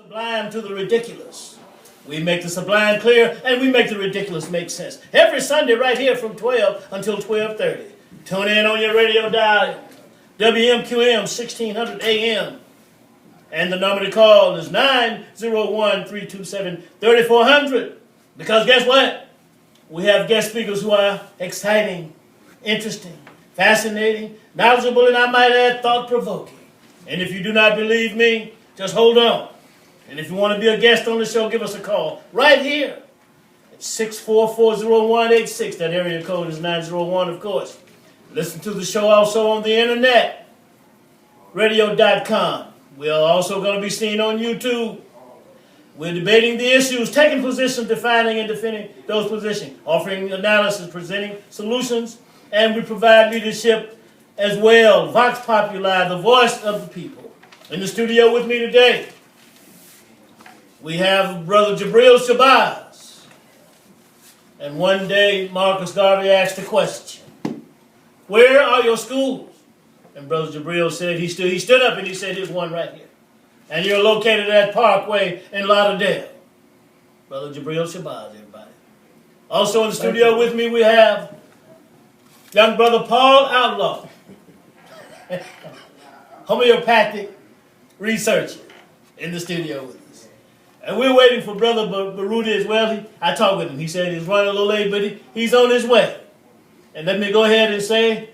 Sublime to the ridiculous. We make the sublime clear, and we make the ridiculous make sense. Every Sunday right here from 12 until 12:30. Tune in on your radio dial, WMQM 1600 AM. And the number to call is 901-327-3400. Because guess what? We have guest speakers who are exciting, interesting, fascinating, knowledgeable, and I might add thought-provoking. And if you do not believe me, just hold on. And if you want to be a guest on the show, give us a call right here at 644-0186. That area code is 901, of course. Listen to the show also on the internet, radio.com. We are also going to be seen on YouTube. We're debating the issues, taking positions, defining and defending those positions, offering analysis, presenting solutions, and we provide leadership as well. Vox Populi, the voice of the people. In the studio with me today, we have Brother Jabril Shabazz. And one day, Marcus Garvey asked the question, where are your schools? And Brother Jabril said, he stood up and he said, here's one right here. And you're located at Parkway in Lauderdale. Brother Jabril Shabazz, everybody. Also in the studio with me, we have young Brother Paul Outlaw, homeopathic researcher, in the studio with us. And we're waiting for Brother Baruti as well. I talked with him. He said he's running a little late, but he's on his way. And let me go ahead and say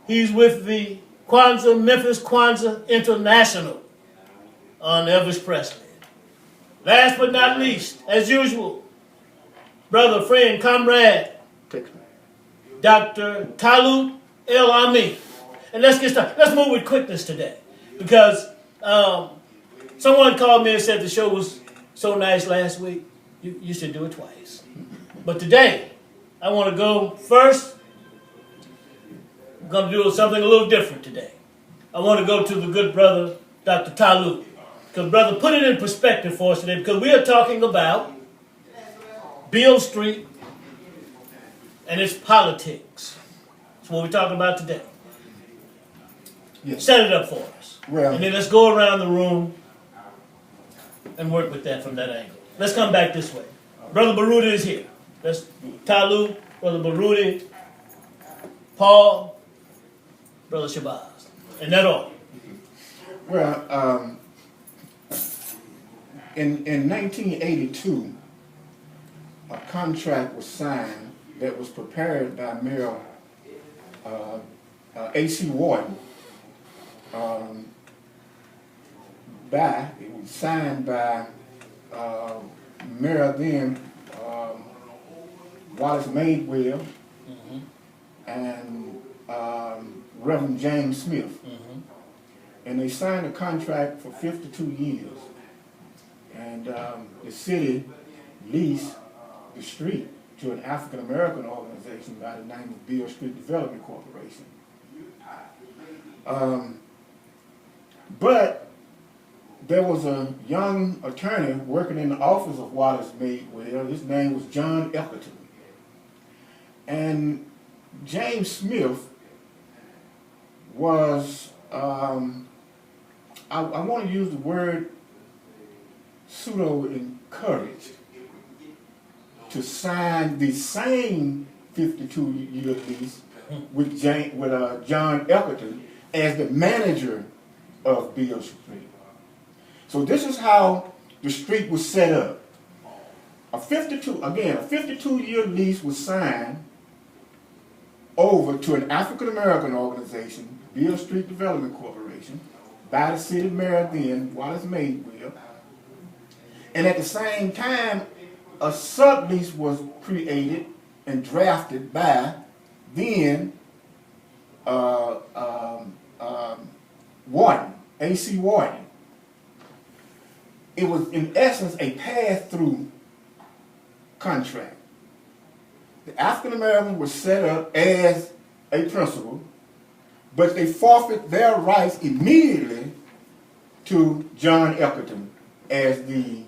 he's with the Memphis Kwanzaa International on Elvis Presley. Last but not least, as usual, brother, friend, comrade, Dr. Talut El-Amin. And let's get started. Let's move with quickness today. Because someone called me and said the show was so nice last week, you should do it twice. But today, I want to go first. I'm going to do something a little different today. I want to go to the good brother, Dr. Talut. Because, brother, put it in perspective for us today, because we are talking about Beale Street and its politics. That's what we're talking about today. Yes. Set it up for us. Well, and then let's go around the room and work with that from that angle. Let's come back this way. Brother Baruti is here. That's Talut, Brother Baruti, Paul, Brother Shabazz. And that all. Well, in 1982, a contract was signed that was prepared by Mayor A.C. Warden. It was signed by Mayor then Wallace Redd and Reverend James Smith. And they signed a contract for 52 years. And the city leased the street to an African-American organization by the name of Beale Street Development Corporation. But there was a young attorney working in the office of Wallace Redd. His name was John Epitome. And James Smith was, I want to use the word pseudo-encouraged to sign the same 52-year lease with John Epitome as the manager of Beale Street. So this is how the street was set up. A 52-year lease was signed over to an African-American organization, Beale Street Development Corporation, by the city mayor then, Wallace Redd. And at the same time, a sublease was created and drafted by then Warden, A.C. Warden. It was in essence a pass-through contract. The African Americans were set up as a principal, but they forfeit their rights immediately to John Epitome as the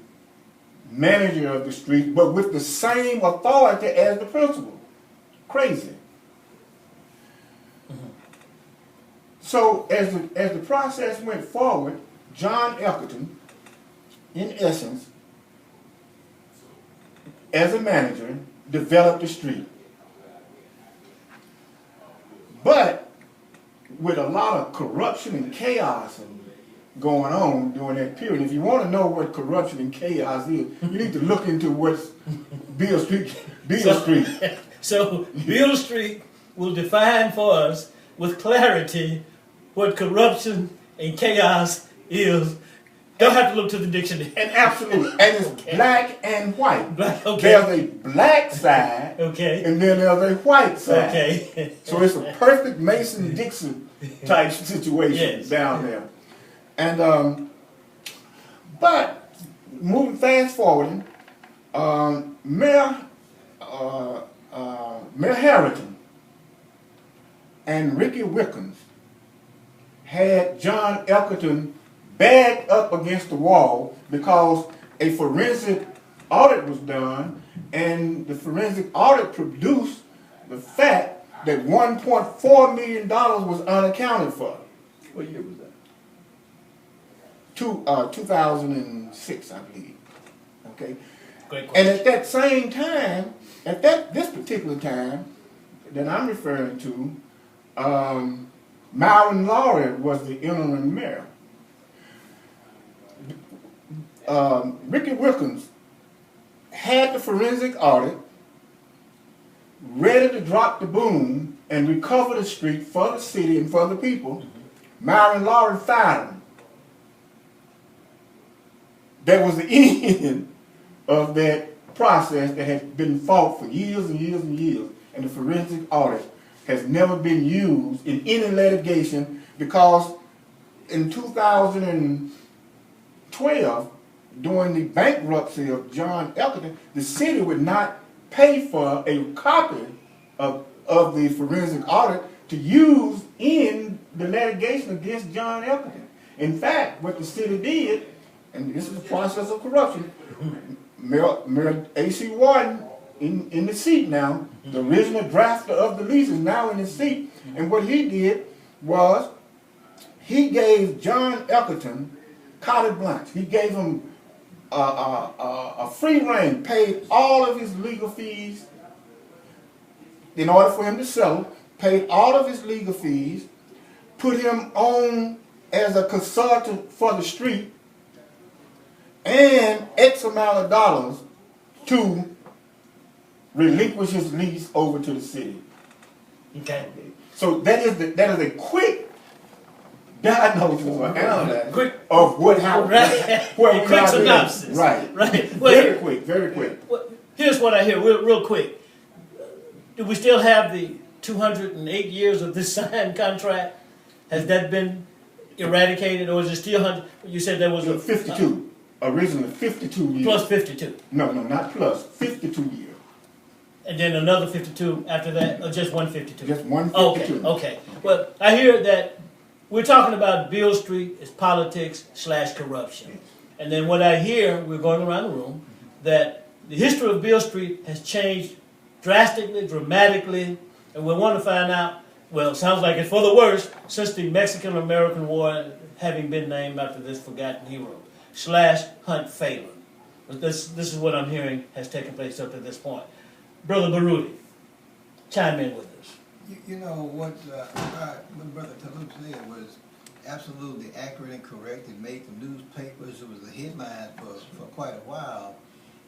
manager of the street, but with the same authority as the principal. Crazy. So as the process went forward, John Epitome in essence, as a manager, developed the street. But with a lot of corruption and chaos going on during that period, if you want to know what corruption and chaos is, you need to look into what's Beale Street. So Beale Street will define for us with clarity what corruption and chaos is. Don't have to look to the dictionary. And absolutely. And it's black and white. Black, okay. There's a black side, Okay. and then there's a white side. Okay. So it's a perfect Mason-Dixon type situation Yes. down there. And but moving fast forwarding, Mayor Harrington and Ricky Wickens had John Elkerton backed up against the wall because a forensic audit was done, and the forensic audit produced the fact that $1.4 million was unaccounted for. What year was that? 2006, I believe. Okay. Great And question. at that same time, this particular time that I'm referring to, Myron Lowry was the interim mayor. Ricky Wilkins had the forensic audit, ready to drop the boom and recover the street for the city and for the people. Myron Lowry fired him. That was the end of that process that had been fought for years and years and years. And the forensic audit has never been used in any litigation because in 2012, during the bankruptcy of John Elkerton, the city would not pay for a copy of the forensic audit to use in the litigation against John Elkerton. In fact, what the city did, and this is the process of corruption, Mayor A.C. Warden in the seat now, the original drafter of the lease is now in his seat, and what he did was he gave John Elkerton carte blanche. He gave him a free rein, paid all of his legal fees in order for him to sell it, paid all of his legal fees, put him on as a consultant for the street, and X amount of dollars to relinquish his lease over to the city. Okay. So that is a quick diagnosis or analysis Quick. of what happened. Right. Where A we quick are today. synopsis. Right. Right. Well, Very quick, very quick. well, here's what I hear, real quick. Do we still have the 208 years of this signed contract? Has that been eradicated, or is it still 100? You said there was a 52. Originally 52 years. plus 52, No, not plus. 52 years. and then another 52 after that, or just 152? Just 152. Okay. Well, I hear that we're talking about Beale Street as politics/corruption. And then what I hear, we're going around the room, that the history of Beale Street has changed drastically, dramatically, and we want to find out, well, it sounds like it's for the worse, since the Mexican-American War having been named after this forgotten hero, /Hunt Phelan. This is what I'm hearing has taken place up to this point. Brother Baruti, chime in with us. You know what Brother Talut said was absolutely accurate and correct. It made the newspapers. It was the headline for quite a while.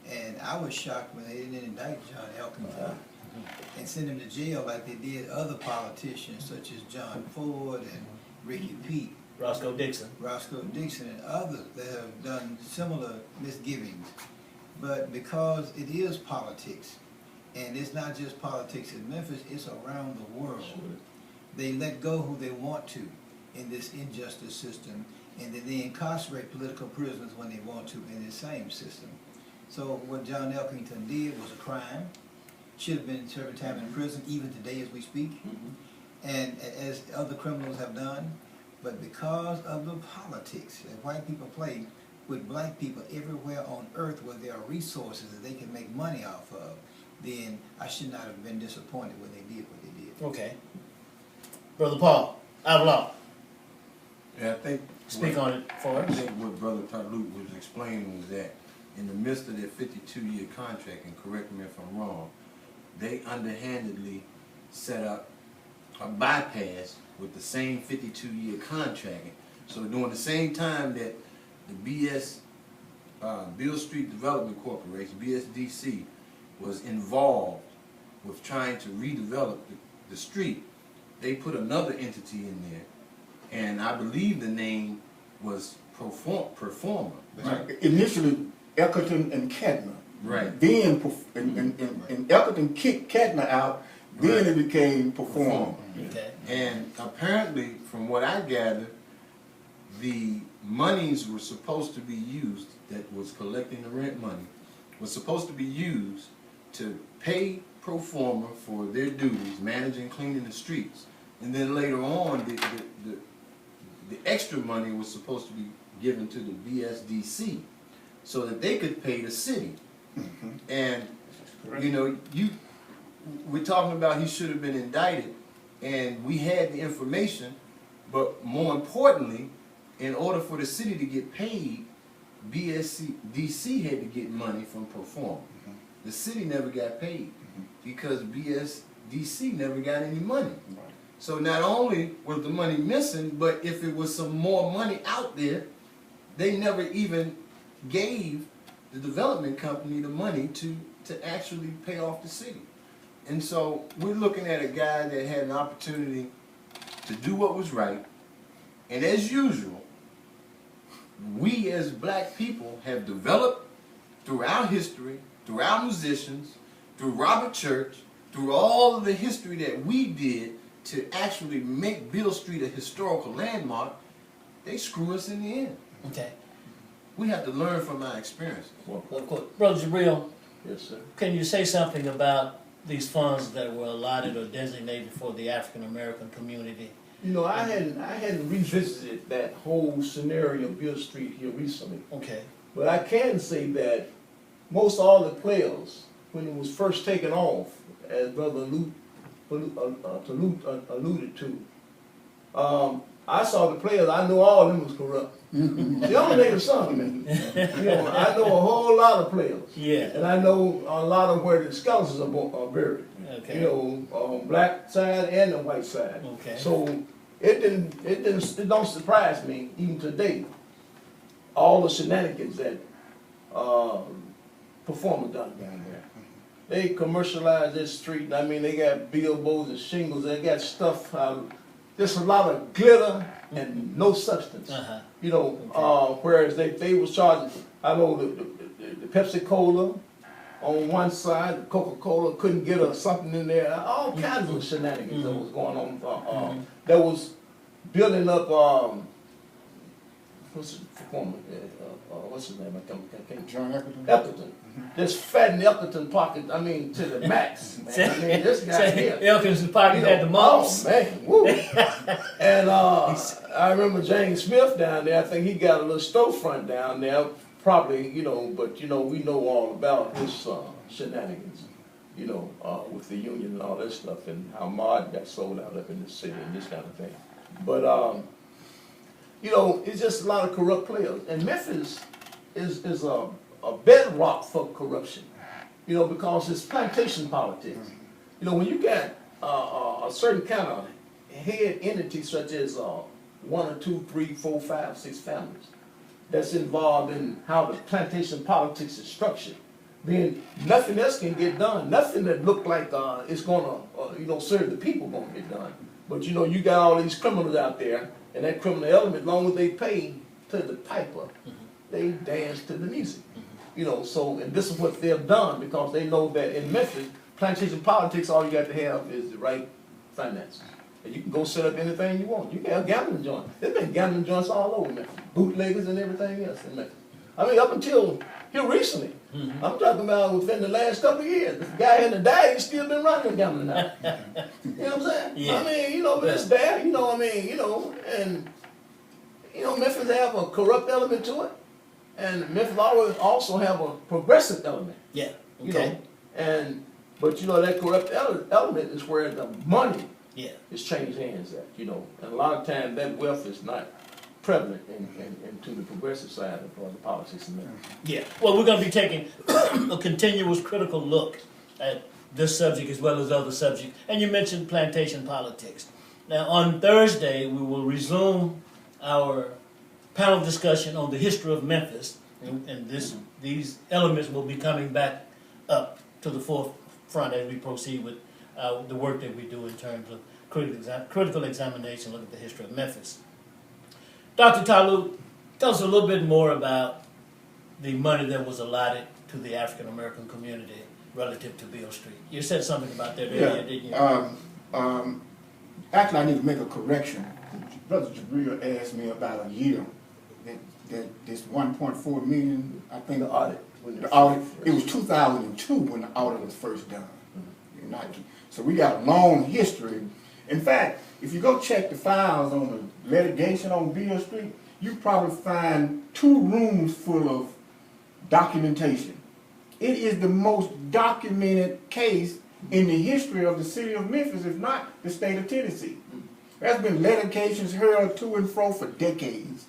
And I was shocked when they didn't indict John Elkerton and send him to jail like they did other politicians such as John Ford and Ricky Pete, Roscoe Dixon. and others that have done similar misgivings. But because it is politics, and it's not just politics in Memphis, it's around the world. They let go who they want to in this injustice system, and then they incarcerate political prisoners when they want to in the same system. So what John Elkerton did was a crime, should have been serving time in prison, even today as we speak, and as other criminals have done. But because of the politics that white people play with black people everywhere on earth where there are resources that they can make money off of, then I should not have been disappointed when they did what they did. Okay. Brother Paul, Outlaw. Yeah, I think speak on it for I us. think what Brother Talut was explaining was that in the midst of their 52-year contract, and correct me if I'm wrong, they underhandedly set up a bypass with the same 52-year contract. So during the same time that the Beale Street Development Corporation, BSDC, was involved with trying to redevelop the street, they put another entity in there, and I believe the name was Performer. Right? Initially, Elkerton and Cadna. Right. Then, and Elkerton kicked Cadna out, then it became Performer. Okay. And apparently, from what I gather, the monies were supposed to be used, that was collecting the rent money, was supposed to be used to pay pro forma for their duties, managing, cleaning the streets. And then later on, the extra money was supposed to be given to the BSDC so that they could pay the city. And, you know, we're talking about he should have been indicted, and we had the information, but more importantly, in order for the city to get paid, BSDC had to get money from Perform. The city never got paid because BSDC never got any money. So not only was the money missing, but if it was some more money out there, they never even gave the development company the money to actually pay off the city. And so we're looking at a guy that had an opportunity to do what was right. And as usual, we as black people have developed through our history, through our musicians, through Robert Church, through all of the history that we did to actually make Beale Street a historical landmark. They screw us in the end. Okay. We have to learn from our experience. Well, of course. Brother Jabril, Yes, sir. can you say something about these funds that were allotted or designated for the African American community? You know, I hadn't revisited that whole scenario of Beale Street here recently, Okay. but I can say that most all the players, when it was first taken off, as Brother Talut alluded to, I saw the players. I know all of them was corrupt. The only name of some of them. You know, I know a whole lot of players. Yeah. And I know a lot of where the skeletons are buried. Okay. You know, on black side and the white side. Okay. So it don't surprise me even today. All the shenanigans that Performer done down there. They commercialized this street. I mean, they got billboards and shingles. They got stuff. There's a lot of glitter and no substance. You know, whereas they was charging. I know the Pepsi Cola on one side, the Coca-Cola couldn't get something in there. All kinds of shenanigans that was going on. That was building up. What's his name? I can't. John Elkerton. Elkerton. Just fatting Elkerton pocket. I mean, to the max. Man. I mean, this guy here. Elkins' pocket had the most. Oh man, woo. And I remember James Smith down there. I think he got a little storefront down there. Probably, you know, but you know, we know all about his shenanigans. You know, with the union and all that stuff, and how Mod got sold out up in the city and this kind of thing. But you know, it's just a lot of corrupt players, and Memphis is a bedrock for corruption. You know, because it's plantation politics. You know, when you got a certain kind of head entity such as 1 or 2, 3, 4, 5, 6 families that's involved in how the plantation politics is structured, then nothing else can get done. Nothing that look like it's gonna you know, serve the people gonna get done. But you know, you got all these criminals out there, and that criminal element, as long as they pay to the piper, they dance to the music. You know, so, and this is what they've done because they know that in Memphis, plantation politics, all you got to have is the right finances. And you can go set up anything you want. You can have gambling joints. There's been gambling joints all over Memphis, bootleggers and everything else in Memphis. I mean, up until here recently, I'm talking about within the last couple of years. If the guy hadn't died, he's still been running gambling now. You know what I'm saying? Yeah. I mean, you know, but it's there, you know what I mean, you know, and, you know, Memphis have a corrupt element to it. And Memphis always also have a progressive element. Yeah. You Okay. know, and but you know that corrupt element is where the money Yeah. is changed hands at. You know, and a lot of times that wealth is not prevalent into the progressive side of the politics in Memphis. Yeah, well, we're going to be taking a continuous critical look at this subject as well as other subjects. And you mentioned plantation politics. Now, on Thursday, we will resume our panel discussion on the history of Memphis, and these elements will be coming back up to the forefront as we proceed with the work that we do in terms of critical examination, look at the history of Memphis. Dr. Talut, tell us a little bit more about the money that was allotted to the African American community relative to Beale Street. You said something about that earlier, didn't you? Actually, I need to make a correction. Brother Jabril asked me about a year that this 1.4 million, I think, The audit. the audit, it was 2002 when the audit was first done. So we got a long history. In fact, if you go check the files on the litigation on Beale Street, you probably find 2 rooms full of documentation. It is the most documented case in the history of the city of Memphis, if not the state of Tennessee. There's been litigations heard to and fro for decades.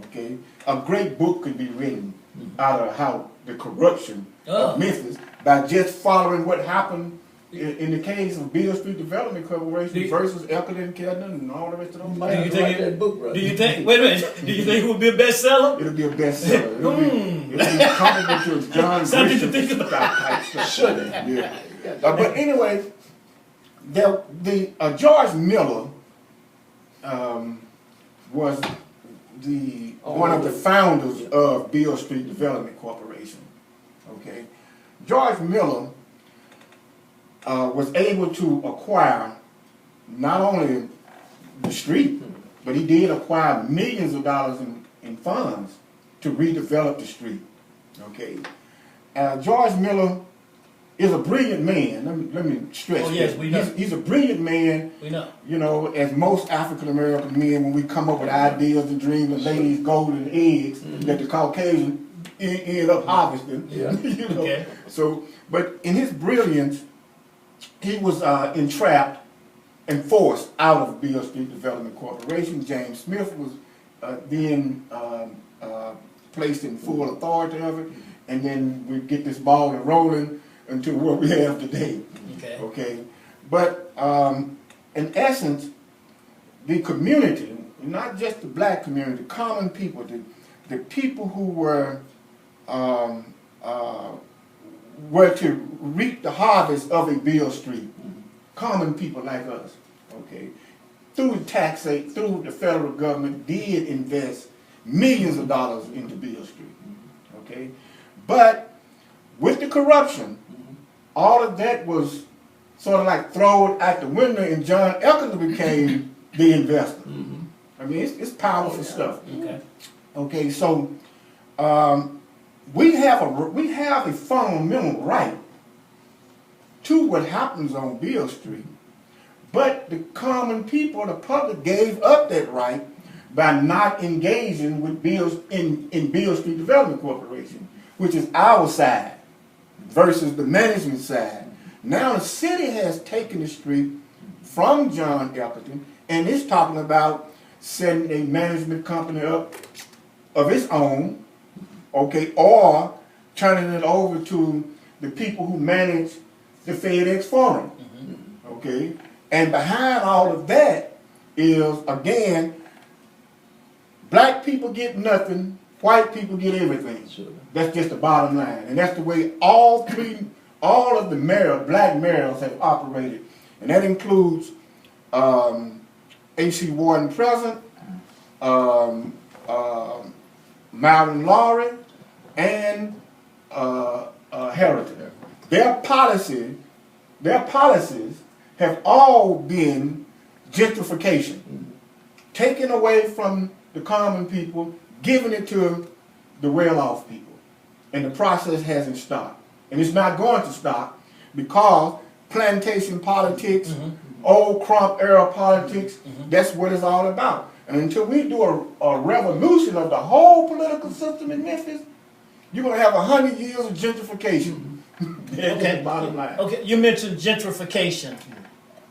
Okay, a great book could be written out of how the corruption of Memphis by just following what happened in the case of Beale Street Development Corporation versus Elkert and Kedner and all the rest of those. Might have to write that book, brother. Do you think? Wait a minute. Do you think it would be a bestseller? It'll be a bestseller. It'll be comparable to John Something to Grisham think about. type stuff. Yeah. But anyway, George Miller was one of the founders of Beale Street Development Corporation. Okay, George Miller was able to acquire not only the street, but he did acquire millions of dollars in funds to redevelop the street. Okay, George Miller is a brilliant man. Let me stress. Oh yes, that. we know. He's a brilliant man. We know. You know, as most African American men, when we come up with ideas and dreams and lay these golden eggs that the Caucasian end up harvesting. Yeah. You know. Okay. So, but in his brilliance, he was entrapped and forced out of Beale Street Development Corporation. James Smith was then placed in full authority of it, and then we get this ball rolling until what we have today. Okay. Okay. But in essence, the community, not just the black community, the common people, the people who were to reap the harvest of a Beale Street, common people like us, okay, through the federal government, did invest millions of dollars into Beale Street, okay, but with the corruption, all of that was sort of like thrown out the window, and John Elkins became the investor. I mean, it's powerful stuff. Okay. Okay, so we have a fundamental right to what happens on Beale Street, but the common people, the public, gave up that right by not engaging with in Beale Street Development Corporation, which is our side versus the management side. Now the city has taken the street from John Elkerton and is talking about setting a management company up of its own, okay, or turning it over to the people who manage the FedEx Forum, okay? And behind all of that is, again, black people get nothing, white people get everything. Sure. That's just the bottom line. And that's the way all of the black mayors have operated. And that includes A.C. Warden Present, Marvin Lowry, and Heritage. Their policies have all been gentrification. Taken away from the common people, giving it to the well-off people. And the process hasn't stopped. And it's not going to stop because plantation politics, old Crump era politics, that's what it's all about. And until we do a revolution of the whole political system in Memphis, you're going to have 100 years of gentrification. That's Okay. the bottom line. Okay, you mentioned gentrification.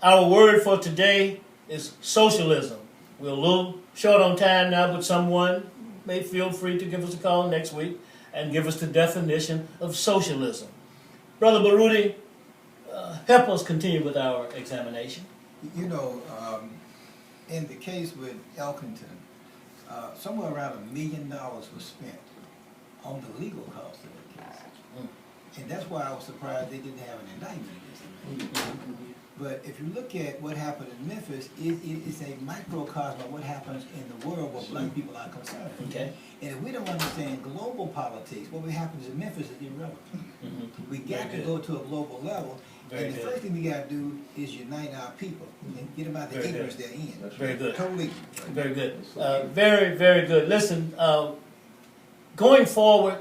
Our word for today is socialism. We're a little short on time now, but someone may feel free to give us a call next week and give us the definition of socialism. Brother Baruti, help us continue with our examination. You know, in the case with Elkington, somewhere around $1 million was spent on the legal cost of the case. And that's why I was surprised they didn't have an indictment against him. But if you look at what happened in Memphis, it's a microcosm of what happens in the world where black people are concerned. Okay. And if we don't understand global politics, what happens in Memphis is irrelevant. We got to go to a global level. Very and the good. first thing we got to do is unite our people and get them out the Very ignorance good. they're in. That's very good. Totally. Very good. Very, very good. Listen, going forward,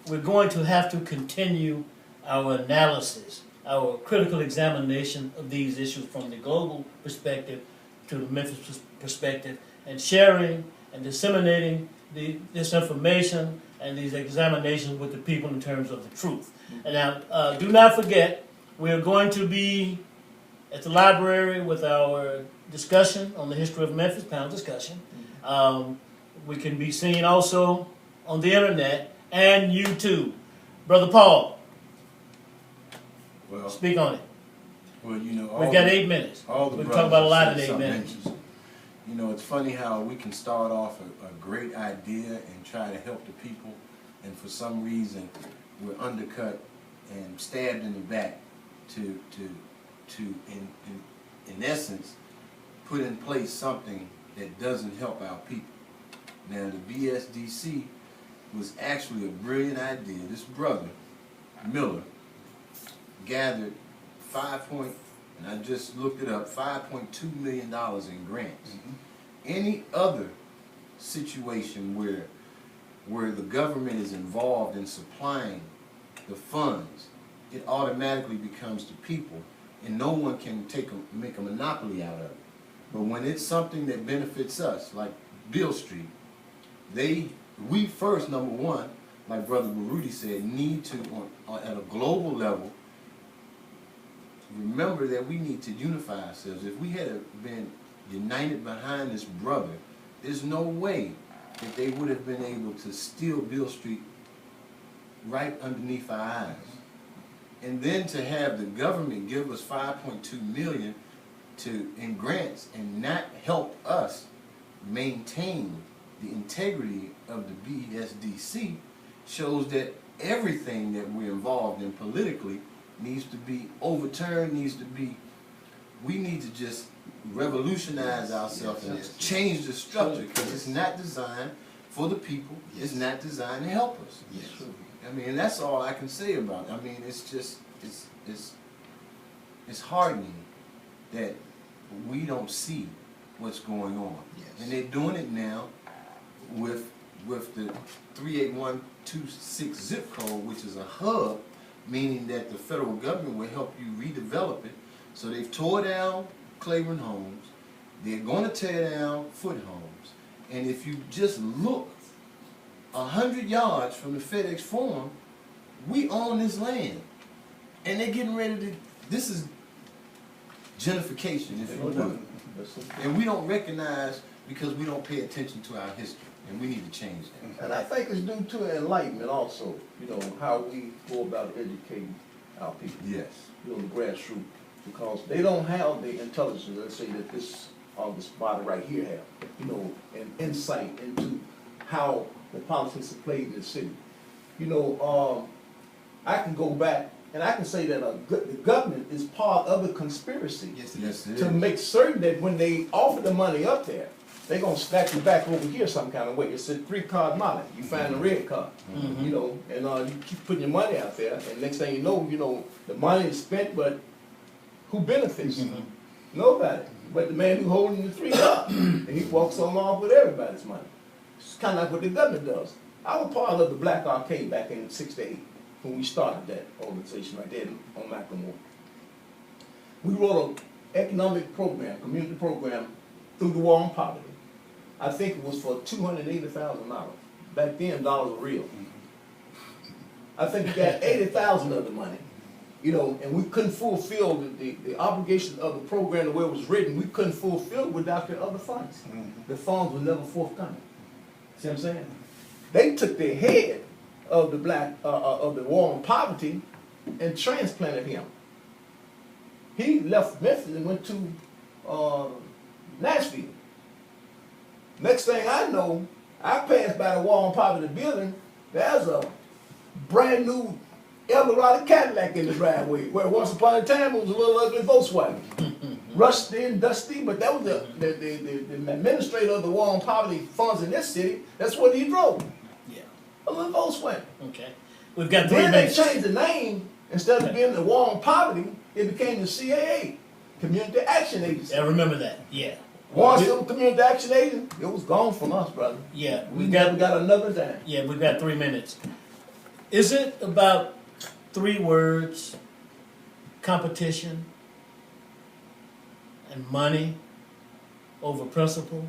we're going to have to continue our analysis, our critical examination of these issues from the global perspective to the Memphis perspective, and sharing and disseminating this information and these examinations with the people in terms of the truth. And now, do not forget, we are going to be at the library with our discussion on the history of Memphis, panel discussion. We can be seen also on the internet and YouTube. Brother Paul, Well, speak on it. well, you know, We've got 8 minutes. all the We can brothers talk about a lot have in said 8 something minutes. interesting. You know, it's funny how we can start off a great idea and try to help the people, and for some reason we're undercut and stabbed in the back to in essence put in place something that doesn't help our people. Now the BSDC was actually a brilliant idea. This brother, Miller, gathered and I just looked it up, $5.2 million in grants. Any other situation where the government is involved in supplying the funds, it automatically becomes the people, and no one can make a monopoly out of it. But when it's something that benefits us, like Beale Street, we first, number one, like Brother Baruti said, need to, at a global level, remember that we need to unify ourselves. If we had been united behind this brother, there's no way that they would have been able to steal Beale Street right underneath our eyes. And then to have the government give us $5.2 million in grants and not help us maintain the integrity of the BSDC shows that everything that we're involved in politically needs to be overturned, we need to just revolutionize ourselves and change the structure, because it's not designed for the people, it's not designed to help us. Yes. I mean, that's all I can say about it. I mean, it's just, it's heartening that we don't see what's going on. Yes. And they're doing it now with the 38126 zip code, which is a hub, meaning that the federal government will help you redevelop it. So they've tore down Claiborne Homes, they're going to tear down Foot Homes, and if you just look 100 yards from the FedEx Forum, we own this land, and they're getting ready to, this is gentrification, if you will. And we don't recognize, because we don't pay attention to our history, and we need to change that. And I think it's due to enlightenment also, how we go about educating our people. Yes. The grassroots, because they don't have the intelligence, let's say, that this body right here have, an insight into how the politics are played in the city. I can go back and I can say that the government is part of the conspiracy Yes, it to is. make certain that when they offer the money up there, they're going to snatch you back over here some kind of way. It's a 3-card model. You find a red card, and you keep putting your money out there, and next thing you know, the money is spent, but who benefits? Nobody. But the man who's holding the 3 cards, and he walks on off with everybody's money. It's kind of like what the government does. I was part of the Black Arcade back in '68 when we started that organization right there on Macklemore. We wrote an economic program, community program, through the war on poverty. I think it was for $280,000. Back then, dollars were real. I think we got 80,000 of the money, and we couldn't fulfill the obligation of the program the way it was written. We couldn't fulfill it without the other funds. The funds were never forthcoming. See what I'm saying? They took the head of the of the war on poverty and transplanted him. He left Memphis and went to Nashville. Next thing I know, I passed by the war on poverty building. There's a brand new Eldorado Cadillac in the driveway, where once upon a time it was a little ugly Volkswagen. Rusty and dusty, but that was the administrator of the war on poverty funds in this city. That's what he drove. Yeah. A little Volkswagen. Okay. We've got 3 Then they minutes. changed the name. Instead of being the war on poverty, it became the CAA, Community Action Agency. I remember that. Yeah. Once it was Community Action Agency, it was gone from us, brother. Yeah. We never got another dime. Yeah, we've got 3 minutes. Is it about 3 words, competition and money over principle?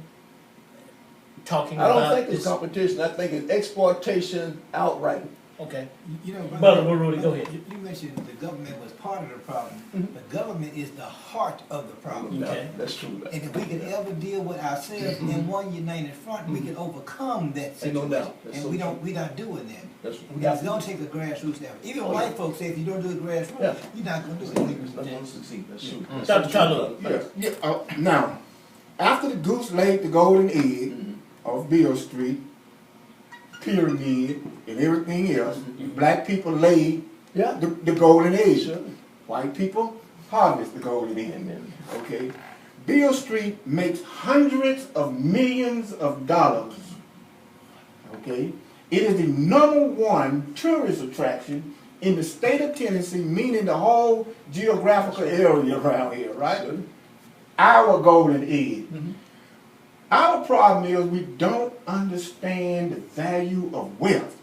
Talking I don't about think it's this. competition. I think it's exploitation outright. Okay. You know, Brother Baruti, go ahead. You mentioned the government was part of the problem. The government is the heart of the problem. Okay. That's true. And if we can ever deal with ourselves in one united front, we can overcome that Ain't no situation. doubt. That's And so we're not doing that. That's It's gonna take a grassroots effort. Even white folks say if you don't do it grassroots, Yeah. you're not gonna do It's it. not going to succeed. That's true. Dr. Talut. Yeah. Now, after the goose laid the golden egg of Beale Street, pyramid, and everything else, black people laid Yeah. the golden egg. Sure. White people harvest the golden egg. Amen. Okay. Beale Street makes hundreds of millions of dollars. Okay. It is the #1 tourist attraction in the state of Tennessee, meaning the whole geographical area around here, right? Sure. Our golden egg. Our problem is we don't understand the value of wealth.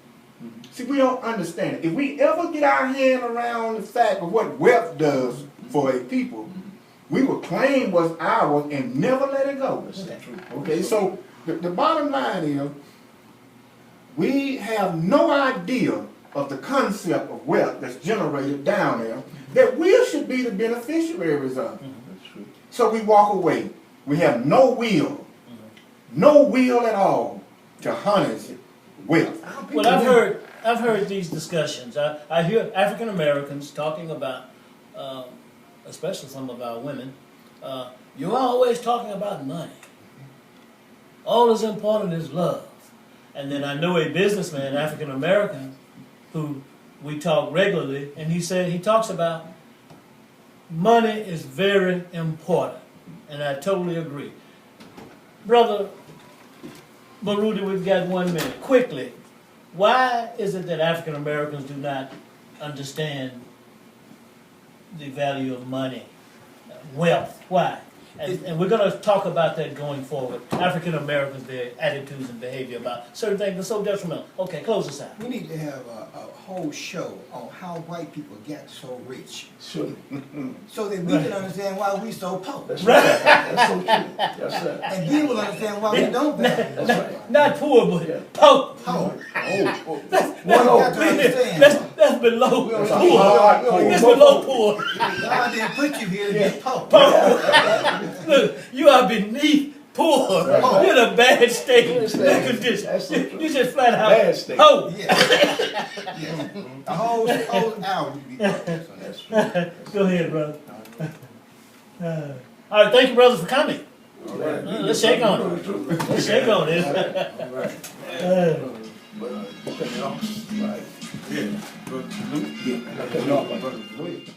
See, we don't understand it. If we ever get our hand around the fact of what wealth does for a people, we will claim what's ours and never let it go. Okay, so the bottom line is we have no idea of the concept of wealth that's generated down there that we should be the beneficiaries of. So we walk away. We have no will at all to harness wealth. Well, I've heard these discussions. I hear African Americans talking about, especially some of our women. You're always talking about money. All that's important is love. And then I know a businessman, African American, who we talk regularly, and he talks about money is very important, and I totally agree. Brother Baruti, we've got 1 minute. Quickly, why is it that African Americans do not understand the value of money, wealth? Why? And we're going to talk about that going forward. African Americans, their attitudes and behavior about certain things are so detrimental. Okay, close us out. We need to have a whole show on how white people get so rich, Sure. so that we can understand why we so poor. That's right. That's so true. Yes, sir. And people understand why we don't value. That's right. Not poor, but Yeah. poor. Poor. One That's below We don't poor. talk about- That's below poor. God didn't put you here to be poor. Look, you are beneath poor. Right. You're in a bad state. Yes, Look sir. at this. That's so true. You just flat out Bad state. poor. Yeah. The whole hour you be poor. That's true. Go ahead, brother. All right, thank you, brothers, for coming. All right. Let's shake on it. Let's shake on it. But cut it off. Right. Yeah, but Luke, Cut it off. Go ahead.